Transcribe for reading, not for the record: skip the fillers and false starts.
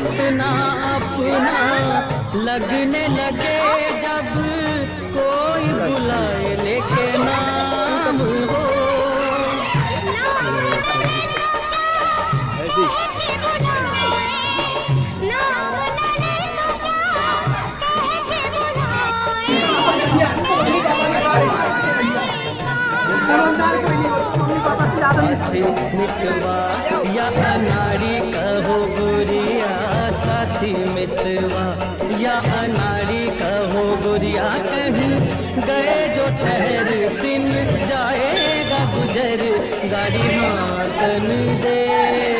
इतना अपना लगने लगे जब कोई बुलाए लेके नाम हो। साथी मितवा या अनाड़ी कहो गुरिया, साथी मितवा या अनाड़ी कहो गुरिया, कहीं गए जो ठहर दिन जाएगा गुजर, गाड़ी मातन दे।